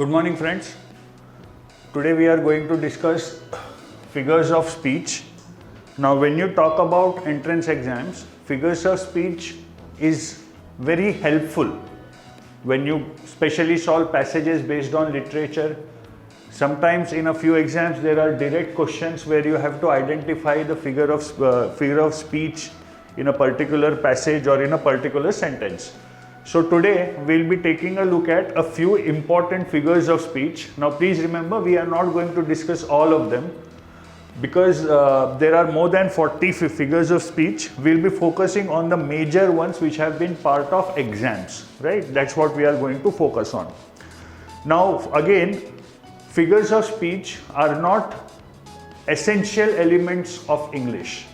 Good morning, friends. Today we are going to discuss figures of speech. Now, when you talk about entrance exams, figures of speech is very helpful when you specially solve passages based on literature. Sometimes in a few exams there are direct questions where you have to identify the figure of speech in a particular passage or in a particular sentence. So today we'll be taking a look at a few important figures of speech. Now please remember, we are not going to discuss all of them because there are more than 40 figures of speech. We'll be focusing on the major ones which have been part of exams, right? That's what we are going to focus on. Now again, figures of speech are not essential elements of English.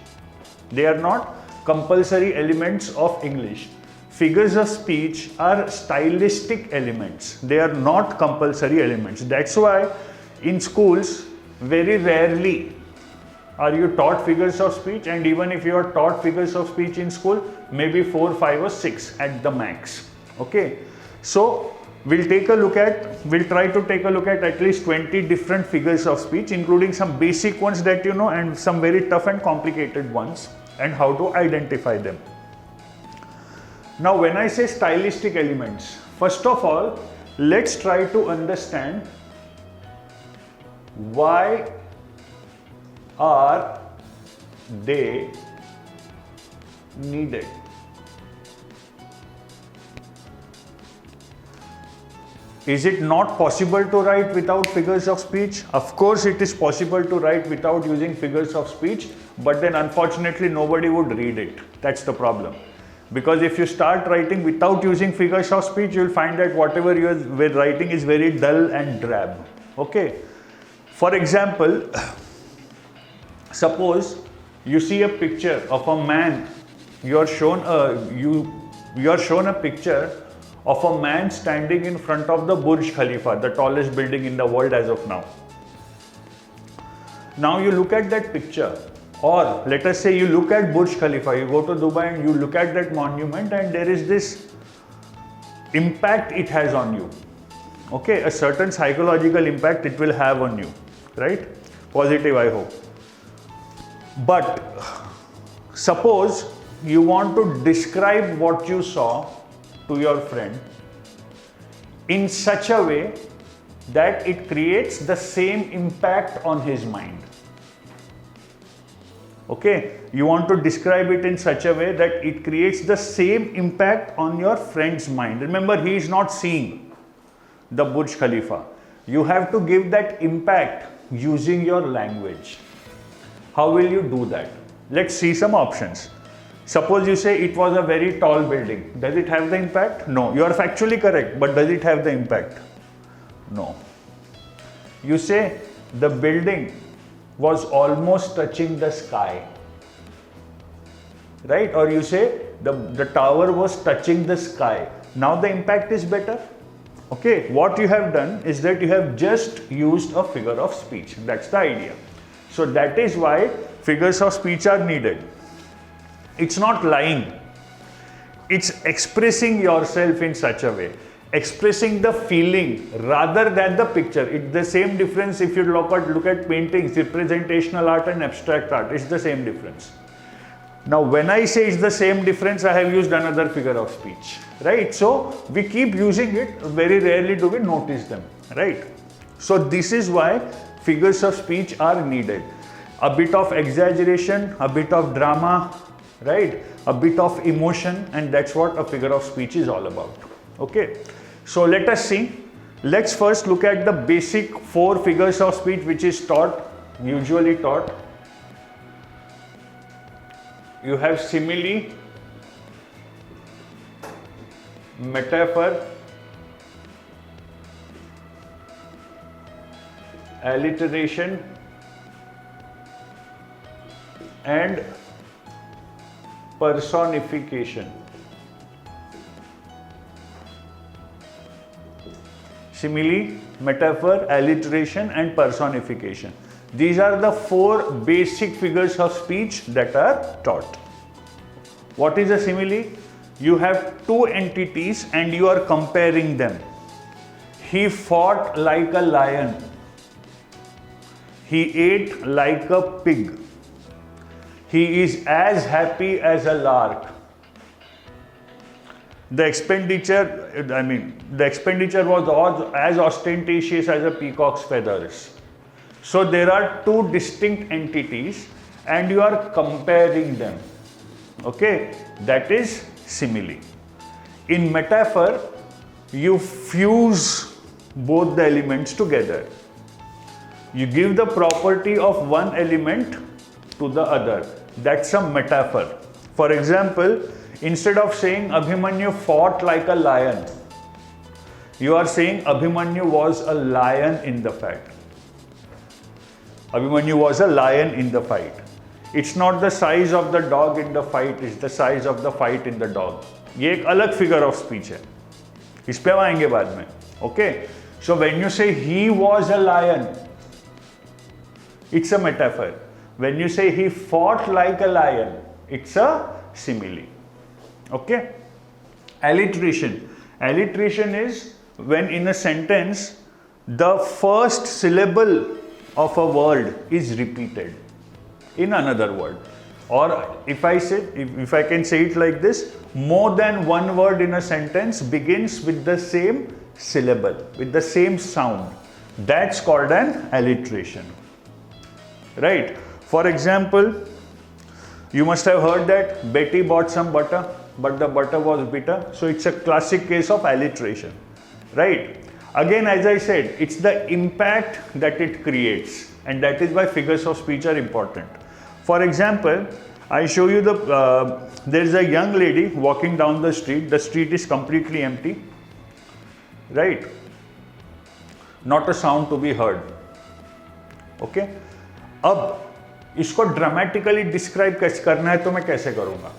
They are not compulsory elements of English. Figures of speech are stylistic elements. They are not compulsory elements. That's why in schools, very rarely are you taught figures of speech, and even if you are taught figures of speech in school, maybe 4, 5 or 6 at the max. Okay. So we'll try to take a look at least 20 different figures of speech, including some basic ones that you know and some very tough and complicated ones, and how to identify them. Now, when I say stylistic elements, first of all, let's try to understand why are they needed. Is it not possible to write without figures of speech? Of course, it is possible to write without using figures of speech, but then unfortunately nobody would read it. That's the problem. Because if you start writing without using figures of speech, you will find that whatever you are writing is very dull and drab. Okay. For example, suppose you see a picture of a man. You are shown a picture of a man standing in front of the Burj Khalifa, the tallest building in the world as of now. Now you look at that picture. Or let us say you look at Burj Khalifa, you go to Dubai and you look at that monument, and there is this impact it has on you. Okay, a certain psychological impact it will have on you, right? Positive, I hope. But suppose you want to describe what you saw to your friend in such a way that it creates the same impact on his mind. Okay, you want to describe it in such a way that it creates the same impact on your friend's mind. Remember, he is not seeing the Burj Khalifa. You have to give that impact using your language. How will you do that? Let's see some options. Suppose you say it was a very tall building. Does it have the impact? No. You are factually correct, but does it have the impact? No. You say the building was almost touching the sky, right? Or you say the tower was touching the sky. Now the impact is better. Okay, what you have done is that you have just used a figure of speech. That's the idea. So that is why figures of speech are needed. It's not lying. It's expressing yourself in such a way, expressing the feeling rather than the picture. It's the same difference if you look at paintings, representational art and abstract art. It's the same difference. Now, when I say it's the same difference, I have used another figure of speech, right? So we keep using it. Very rarely do we notice them, right? So this is why figures of speech are needed. A bit of exaggeration, a bit of drama, right? A bit of emotion, and that's what a figure of speech is all about. Okay, so let us see. Let's first look at the basic 4 figures of speech which is usually taught. You have simile, metaphor, alliteration, and personification. Simile, metaphor, alliteration, and personification. These are the 4 basic figures of speech that are taught. What is a simile? You have 2 entities and you are comparing them. He fought like a lion. He ate like a pig. He is as happy as a lark. The expenditure was as ostentatious as a peacock's feathers. So there are two distinct entities and you are comparing them. Okay, that is simile. In metaphor, you fuse both the elements together. You give the property of one element to the other. That's a metaphor. For example, instead of saying Abhimanyu fought like a lion, you are saying Abhimanyu was a lion in the fight. Abhimanyu was a lion in the fight. It's not the size of the dog in the fight, it's the size of the fight in the dog. ये एक अलग figure of speech है. इस पे आएंगे बाद में. Okay? So when you say he was a lion, it's a metaphor. When you say he fought like a lion, it's a simile. Okay? Alliteration. Alliteration is when in a sentence the first syllable of a word is repeated in another word. Or if I can say it like this, more than one word in a sentence begins with the same syllable, with the same sound. That's called an alliteration. Right? For example, you must have heard that Betty bought some butter, but the butter was bitter. So it's a classic case of alliteration. Right? Again, as I said, it's the impact that it creates, and that is why figures of speech are important. For example, I show you there is a young lady walking down the street. The street is completely empty. Right? Not a sound to be heard. Okay? अब इसको dramatically describe करना है तो मैं कैसे करूँगा?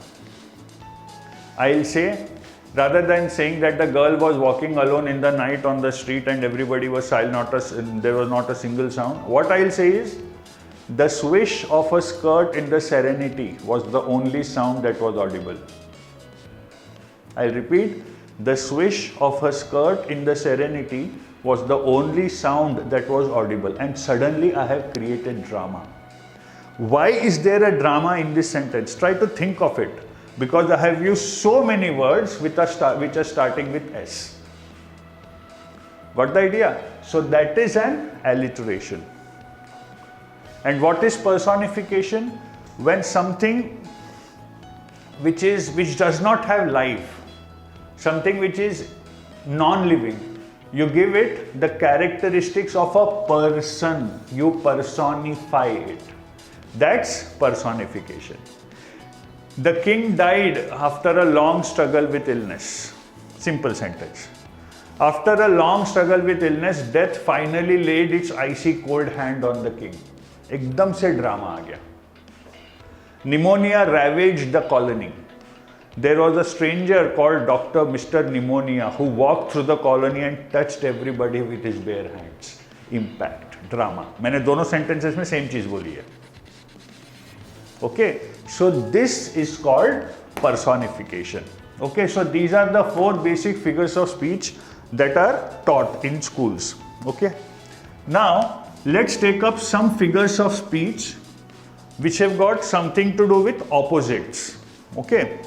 I'll say, rather than saying that the girl was walking alone in the night on the street and everybody was silent, there was not a single sound. What I'll say is, the swish of a skirt in the serenity was the only sound that was audible. I'll repeat, the swish of a skirt in the serenity was the only sound that was audible, and suddenly I have created drama. Why is there a drama in this sentence? Try to think of it. Because I have used so many words which are starting with S. Got the idea? So that is an alliteration. And what is personification? When something which does not have life, something which is non-living, you give it the characteristics of a person. You personify it. That's personification. The king died after a long struggle with illness. Simple sentence. After a long struggle with illness, death finally laid its icy cold hand on the king. एकदम से drama आ गया. Pneumonia ravaged the colony. There was a stranger called Dr. Mr. Pneumonia who walked through the colony and touched everybody with his bare hands. Impact, drama. मैंने दोनों sentences में same चीज बोली है. Okay, so this is called personification. Okay, so these are the 4 basic figures of speech that are taught in schools. Okay, now let's take up some figures of speech which have got something to do with opposites. Okay,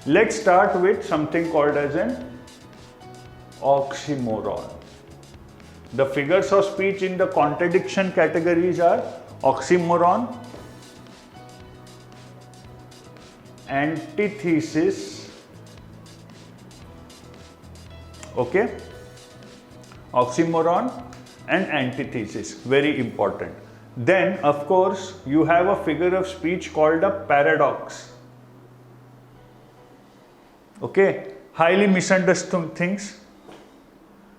let's start with something called as an oxymoron. The figures of speech in the contradiction categories are oxymoron, antithesis, okay, oxymoron and antithesis, very important. Then of course you have a figure of speech called a paradox. Okay, highly misunderstood things.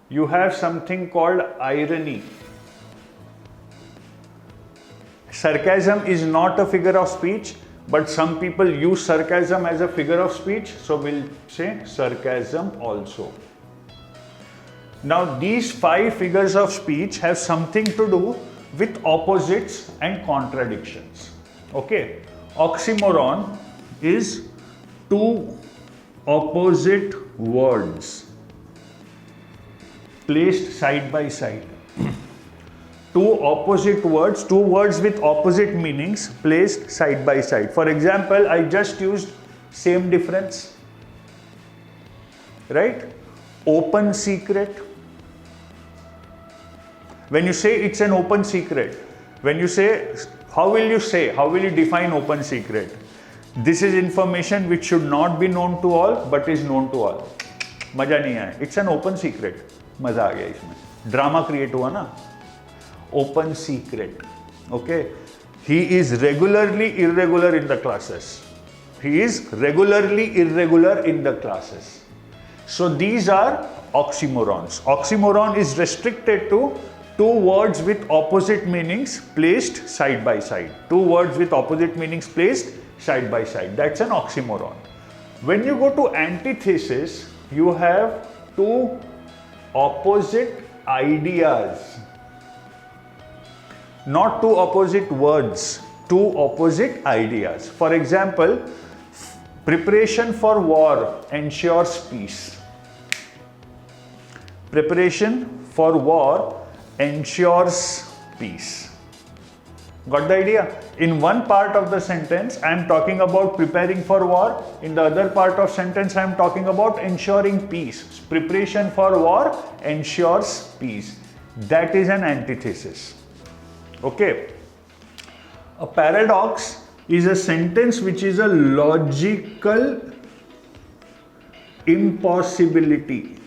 You have something called irony. Sarcasm is not a figure of speech, but some people use sarcasm as a figure of speech, so we'll say sarcasm also. Now these 5 figures of speech have something to do with opposites and contradictions. Okay, oxymoron is 2 opposite words placed side by side. Two words with opposite meanings placed side by side. For example, I just used same difference, right? Open secret. When you say it's an open secret, when you say, how will you define open secret? This is information which should not be known to all but is known to all. मजा नहीं आया. It's an open secret. मजा आ गया इसमें. Drama create हुआ ना. Open secret. Okay. He is regularly irregular in the classes. He is regularly irregular in the classes. So these are oxymorons. Oxymoron is restricted to two words with opposite meanings placed side by side. Two words with opposite meanings placed side by side. That's an oxymoron. When you go to antithesis, you have two opposite ideas. Not two opposite words, two opposite ideas. For example, preparation for war ensures peace. Preparation for war ensures peace. Got the idea? In one part of the sentence, I am talking about preparing for war. In the other part of sentence, I am talking about ensuring peace. Preparation for war ensures peace. That is an antithesis. Okay. A paradox is a sentence which is a logical impossibility.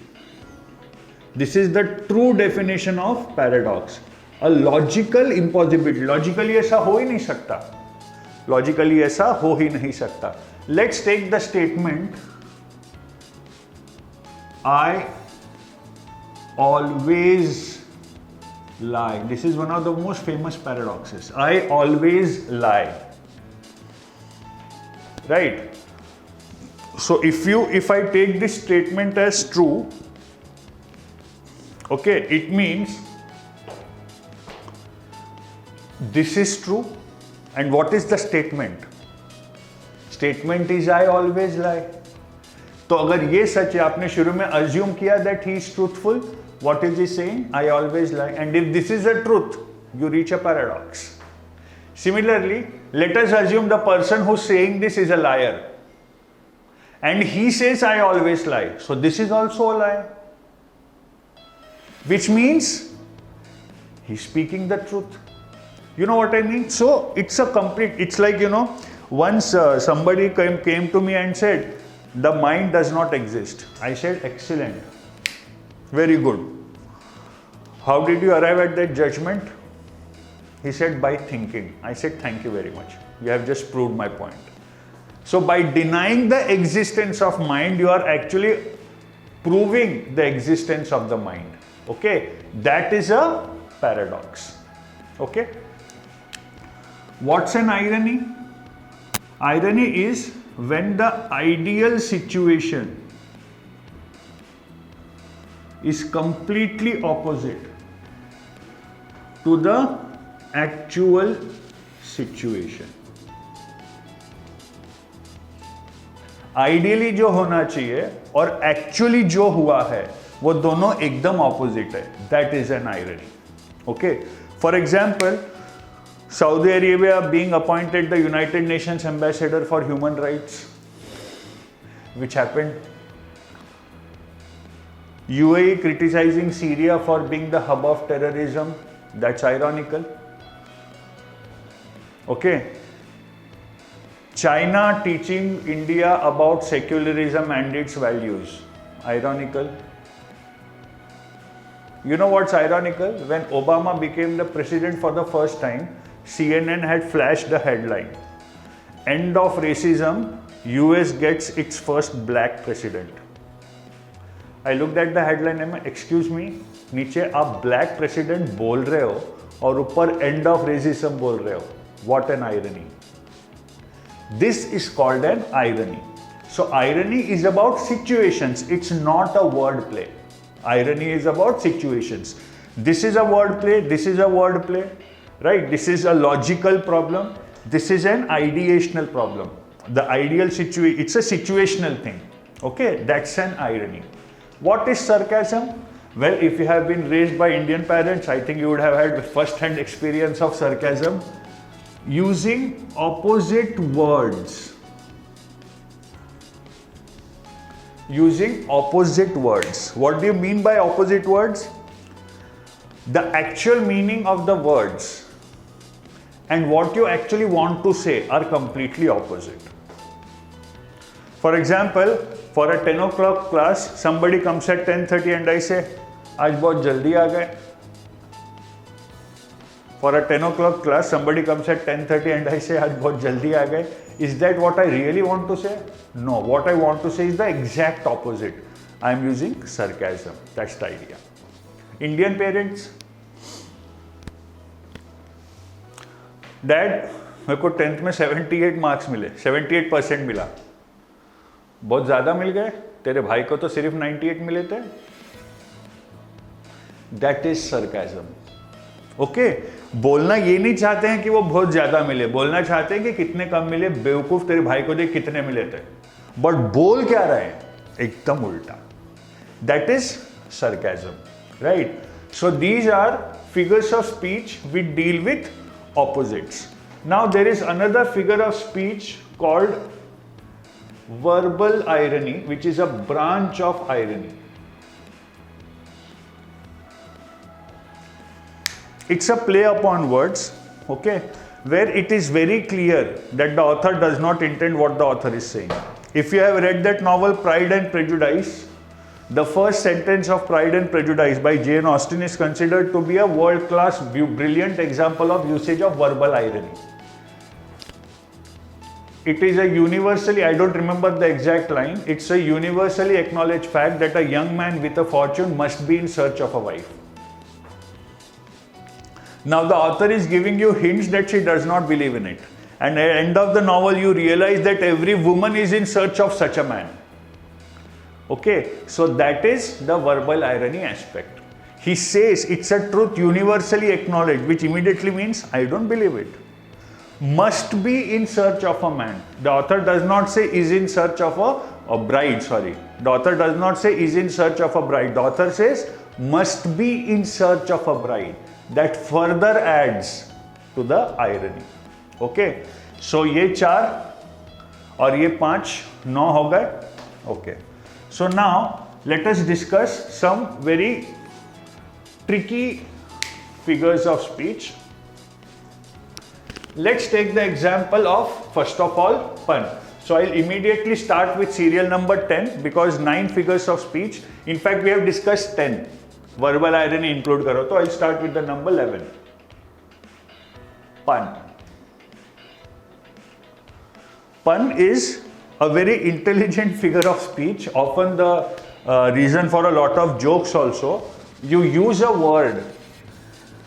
This is the true definition of paradox. A logical impossibility. Logically ऐसा हो ही नहीं सकता. Logically ऐसा हो ही नहीं सकता. Let's take the statement, I always lie. This is one of the most famous paradoxes. I always lie. Right? So if I take this statement as true, okay, it means this is true. And what is the statement? Statement is I always lie. तो अगर ये सच है, आपने शुरू में assume किया that he is truthful, what is he saying? I always lie. And if this is the truth, you reach a paradox. Similarly, let us assume the person who's saying this is a liar. And he says I always lie. So this is also a lie. Which means he's speaking the truth. You know what I mean? So it's a complete, it's like, once somebody came to me and said, the mind does not exist. I said, excellent. Very good. How did you arrive at that judgment? He said, by thinking. I said, thank you very much. You have just proved my point. So by denying the existence of mind, you are actually proving the existence of the mind. Okay? That is a paradox. Okay? What's an irony? Irony is when the ideal situation is completely opposite to the actual situation. Ideally जो होना चाहिए और actually जो हुआ है वो दोनों एकदम ऑपोजिट है. That is an irony. Okay, for example, Saudi Arabia being appointed the United Nations Ambassador for Human Rights, which happened. UAE criticizing Syria for being the hub of terrorism, that's ironical. Okay. China teaching India about secularism and its values, ironical. You know what's ironical? When Obama became the president for the first time, CNN had flashed the headline, end of racism, US gets its first black president. I looked at the headline and मैं, excuse me, नीचे आप black president बोल रहे हो और ऊपर end of racism बोल रहे हो. What an irony. This is called an irony. So irony is about situations, it's not a word play. Irony is about situations. This is a word play, this is a word play. Right? This is a logical problem. This is an ideational problem. The ideal situation, it's a situational thing. Okay? That's an irony. What is sarcasm? Well, if you have been raised by Indian parents, I think you would have had first-hand experience of sarcasm. Using opposite words. Using opposite words. What do you mean by opposite words? The actual meaning of the words and what you actually want to say are completely opposite. For example, for a 10 o'clock class, somebody comes at 10:30 and I say, आज बहुत जल्दी आ गए. For a 10 o'clock class, somebody comes at 10:30 and I say, आज बहुत जल्दी आ गए. Is that what I really want to say? No, what I want to say is the exact opposite. I am using sarcasm. That's the idea. Indian parents, Dad, मेरे को 10th में 78 marks मिले, 78% मिला. बहुत ज़्यादा मिल गए, तेरे भाई को तो सिर्फ 98 मिले थे. That is sarcasm. ओके, बोलना ये नहीं चाहते हैं कि वो बहुत ज़्यादा मिले, बोलना चाहते हैं कि कितने कम मिले, बेवकूफ़ तेरे भाई को देख कितने मिले थे. बट बोल क्या रहे हैं? एकदम उल्टा. That is sarcasm, right? So these are figures of speech we deal with opposites. Now there is another figure of speech called verbal irony, which is a branch of irony. It's a play upon words, okay, where it is very clear that the author does not intend what the author is saying. If you have read that novel Pride and Prejudice, the first sentence of Pride and Prejudice by Jane Austen is considered to be a world-class, brilliant example of usage of verbal irony. It is a universally, I don't remember the exact line, it's a universally acknowledged fact that a young man with a fortune must be in search of a wife. Now the author is giving you hints that she does not believe in it. And at the end of the novel you realize that every woman is in search of such a man. Okay, so that is the verbal irony aspect. He says it's a truth universally acknowledged, which immediately means I don't believe it. Must be in search of a man. The author does not say is in search of a bride, sorry. The author does not say is in search of a bride. The author says must be in search of a bride. That further adds to the irony. Okay, so ये 4 और ये 5, 9 हो गए. Okay, so now let us discuss some very tricky figures of speech. Let's take the example of, first of all, pun. So I'll immediately start with serial number 10 because 9 figures of speech. In fact, we have discussed 10. Verbal irony include karo, so I'll start with the number 11. Pun. Pun is a very intelligent figure of speech, often the reason for a lot of jokes also. You use a word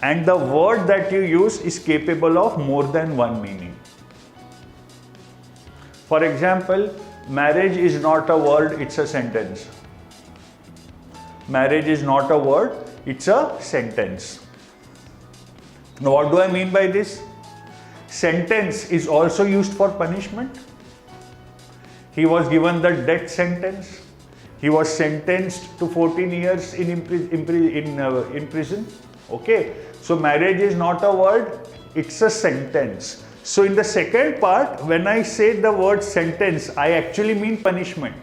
and the word that you use is capable of more than one meaning. For example, marriage is not a word, it's a sentence. Marriage is not a word, it's a sentence. Now what do I mean by this? Sentence is also used for punishment. He was given the death sentence. He was sentenced to 14 years in prison. Okay, so marriage is not a word, it's a sentence. So in the second part, when I say the word sentence, I actually mean punishment.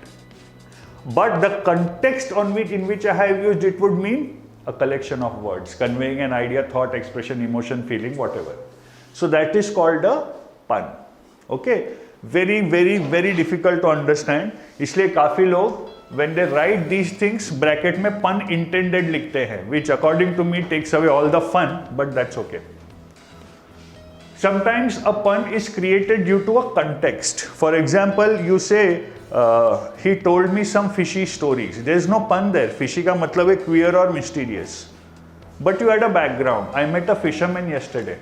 But the context in which I have used it would mean a collection of words conveying an idea, thought, expression, emotion, feeling, whatever. So that is called a pun. Okay, very, very, very difficult to understand. इसलिए काफी लोग when they write these things bracket में pun intended लिखते हैं, which according to me takes away all the fun, but that's okay. Sometimes a pun is created due to a context. For example, you say he told me some fishy stories. There is no pun there. Fishy का मतलब है queer or mysterious. But you had a background. I met a fisherman yesterday.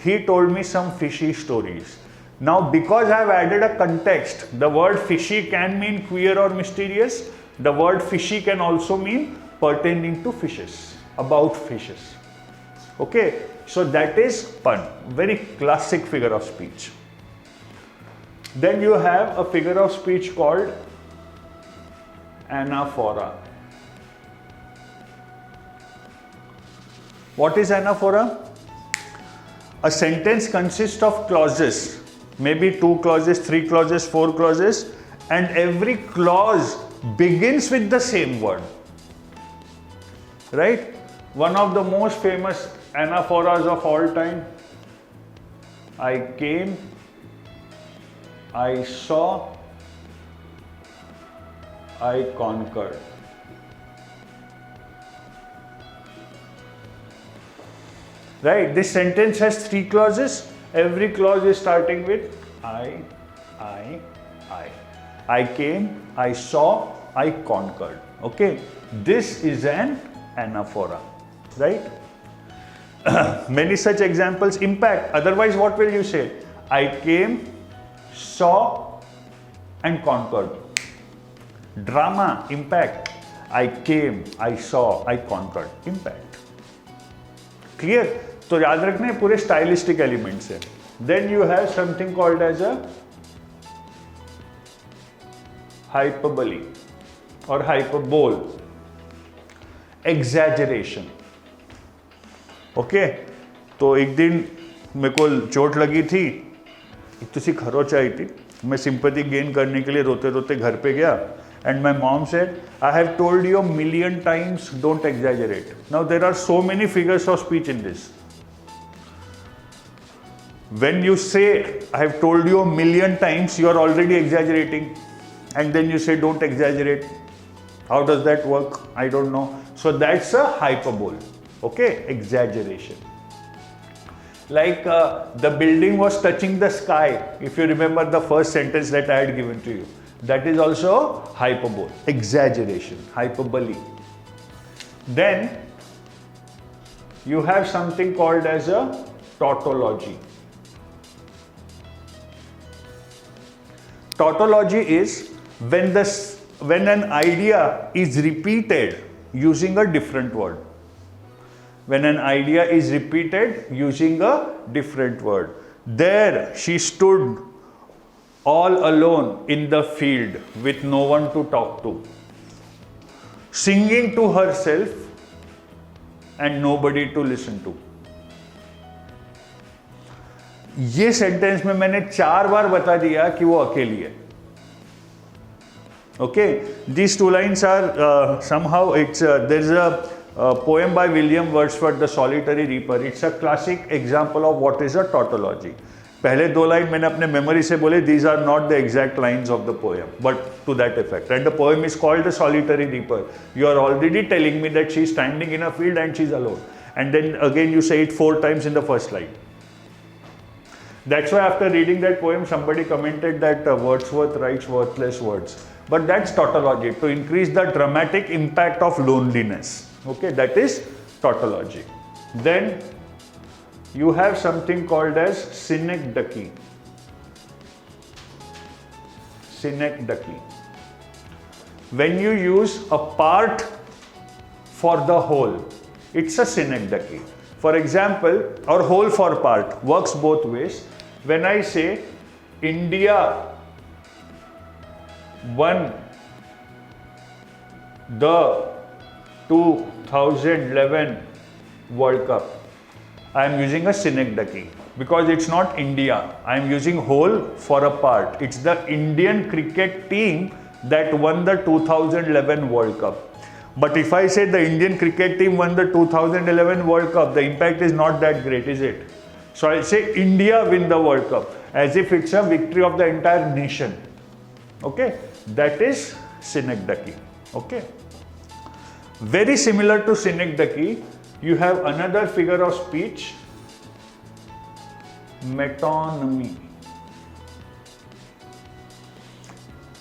He told me some fishy stories. Now, because I have added a context, the word fishy can mean queer or mysterious. The word fishy can also mean pertaining to fishes, about fishes. Okay, so that is pun, very classic figure of speech. Then you have a figure of speech called anaphora. What is anaphora? A sentence consists of clauses, maybe 2 clauses, 3 clauses, 4 clauses, and every clause begins with the same word. Right? One of the most famous anaphoras of all time. I came, I saw, I conquered. Right? This sentence has 3 clauses. Every clause is starting with I. I came, I saw, I conquered. Okay? This is an anaphora. Right? Many such examples impact. Otherwise, what will you say? I came, saw, and conquered. Drama, impact. I came, I saw, I conquered. Impact. Clear? तो याद रखने पूरे stylistic elements हैं. Then you have something called as a hyperbole or hyperbole. Exaggeration. Okay तो एक दिन मेरे को चोट लगी थी, एक तो सी खरोच आई थी, मैं सिंपैथी गेन करने के लिए रोते रोते घर पे गया and my mom said I have told you a million times don't exaggerate. Now there are so many figures of speech in this. When you say I have told you a million times, you are already exaggerating, and then you say don't exaggerate. How does that work? I don't know. So that's a hyperbole. Okay, exaggeration. Like the building was touching the sky. If you remember the first sentence that I had given to you, that is also hyperbole, exaggeration, hyperbole. Then you have something called as a tautology. Tautology is when an idea is repeated using a different word. When an idea is repeated using a different word. There she stood all alone in the field with no one to talk to, singing to herself and nobody to listen to. ये sentence में मैंने 4 बार बता दिया कि वो अकेली है. Okay, these 2 lines are somehow there is a poem by William Wordsworth, The Solitary Reaper. It's a classic example of what is a tautology. पहले 2 लाइन मैंने अपने मेमोरी से बोले, these are not the exact lines of the poem, but to that effect. And the poem is called The Solitary Reaper. You are already telling me that she is standing in a field and she is alone. And then again you say it 4 times in the first line. That's why after reading that poem, somebody commented that Wordsworth writes worthless words. But that's tautology, to increase the dramatic impact of loneliness. Okay, that is tautology. Then you have something called as synecdoche. Synecdoche. When you use a part for the whole, it's a synecdoche. For example, or whole for part works both ways. When I say India won the 2011 World Cup, I am using a synecdoche because it's not India. I am using whole for a part. It's the Indian cricket team that won the 2011 World Cup. But if I say the Indian cricket team won the 2011 World Cup, the impact is not that great, is it? So I'll say India win the World Cup as if it's a victory of the entire nation. Okay, that is synecdoche. Okay. Very similar to synecdoche, you have another figure of speech, metonymy.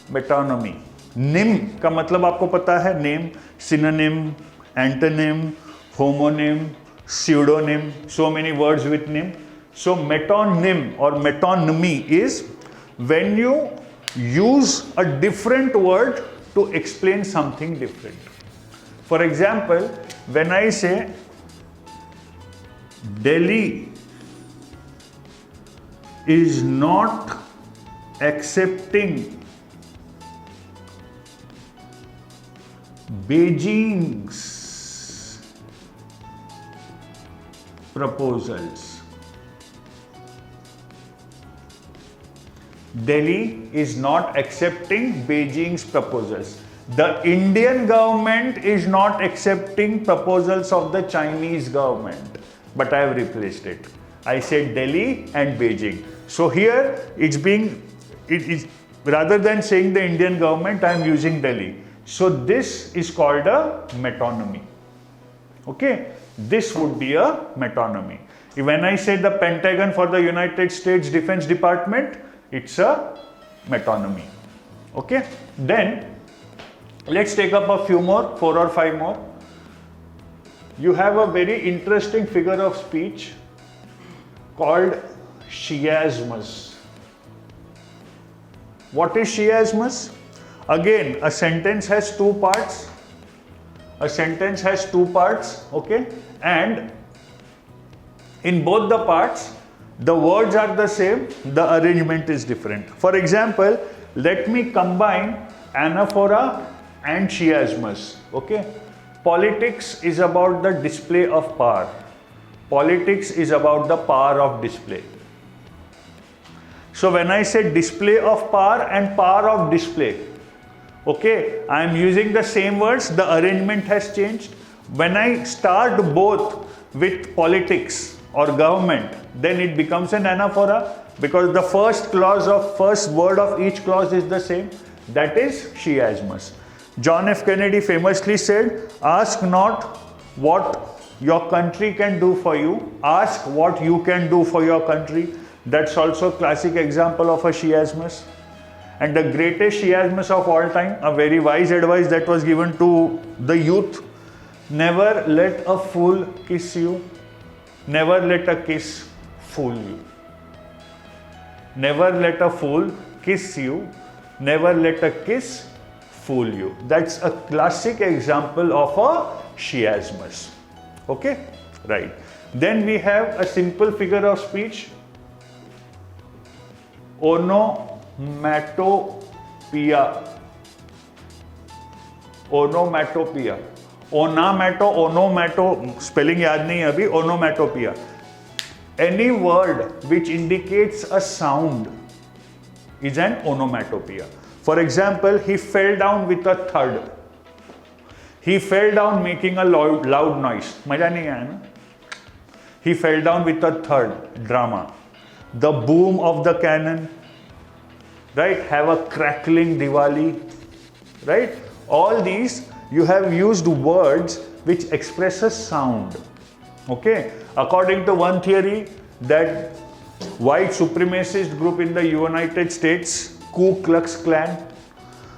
Metonymy. निम का मतलब आपको पता है, name, synonym, antonym, homonym, pseudonym, so many words with nym. So metonym or metonymy is when you use a different word to explain something different. For example, when I say Delhi is not accepting Beijing's proposals. Delhi is not accepting Beijing's proposals. The Indian government is not accepting proposals of the Chinese government, but I have replaced it. I said Delhi and Beijing. So here it is rather than saying the Indian government, I am using Delhi. So this is called a metonymy. Okay, this would be a metonymy. When I say the Pentagon for the United States Defense Department, it's a metonymy. Okay, then let's take up a few more, 4 or 5 more. You have a very interesting figure of speech called chiasmus. What is chiasmus? Again, a sentence has 2 parts. A sentence has 2 parts, okay? And in both the parts, the words are the same, the arrangement is different. For example, let me combine anaphora and chiasmus, okay? Politics is about the display of power. Politics is about the power of display. So when I say display of power and power of display, okay, I am using the same words, the arrangement has changed. When I start both with politics or government, then it becomes an anaphora because the first word of each clause is the same. That is chiasmus. John F. Kennedy famously said, ask not what your country can do for you, ask what you can do for your country. That's also a classic example of a chiasmus. And the greatest chiasmus of all time, a very wise advice that was given to the youth: never let a fool kiss you, never let a kiss fool you. Never let a fool kiss you, never let a kiss fool you. That's a classic example of a chiasmus. Okay, right. Then we have a simple figure of speech, onomatopoeia. Onomatopoeia. Onomato, spelling yaad nahi abhi, onomatopoeia. Any word which indicates a sound is an onomatopoeia. For example, he fell down with a thud. He fell down making a loud noise. Maja nahi aaya na? He fell down with a thud, drama. The boom of the cannon, right? Have a crackling Diwali, right? All these you have used words which expresses sound. Okay? According to one theory, that white supremacist group in the United States, Ku Klux Klan,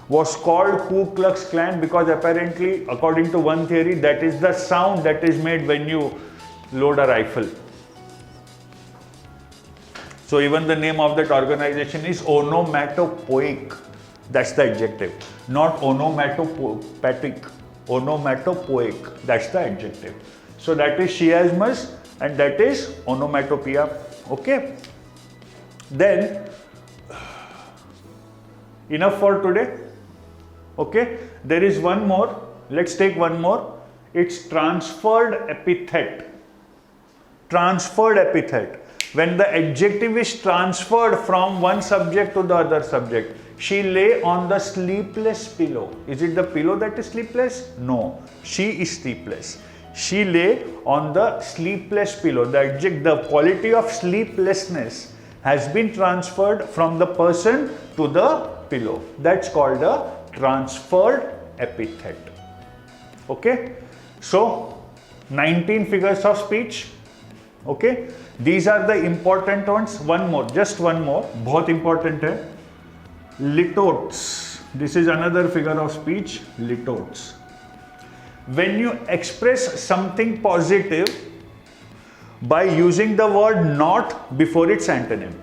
was called Ku Klux Klan because apparently, according to one theory, that is the sound that is made when you load a rifle. So even the name of that organization is onomatopoeic. That's the adjective. Not onomatopoeic. Onomatopoeic. That's the adjective. So that is chiasmus and that is onomatopoeia. Okay. Then, enough for today. Okay. There is one more. Let's take one more. It's transferred epithet. Transferred epithet. When the adjective is transferred from one subject to the other subject. She lay on the sleepless pillow. Is it the pillow that is sleepless? No. She is sleepless. She lay on the sleepless pillow. The quality of sleeplessness has been transferred from the person to the pillow. That's called a transferred epithet. Okay. So, 19 figures of speech. Okay. These are the important ones. One more, just one more. बहुत important है. Litotes. This is another figure of speech. Litotes. When you express something positive by using the word not before its antonym.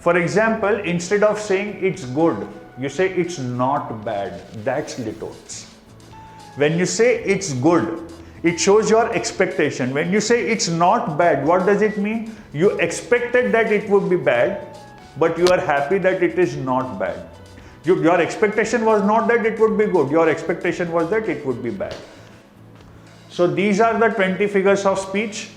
For example, instead of saying it's good, you say it's not bad. That's litotes. When you say it's good, it shows your expectation. When you say it's not bad, what does it mean? You expected that it would be bad, but you are happy that it is not bad. Your expectation was not that it would be good. Your expectation was that it would be bad. So these are the 20 figures of speech.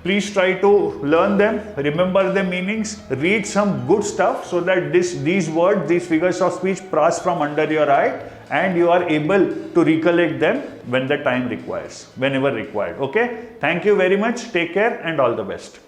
Please try to learn them, remember the meanings, read some good stuff so that these words, these figures of speech pass from under your eye and you are able to recollect them when the time requires, whenever required. Okay? Thank you very much. Take care and all the best.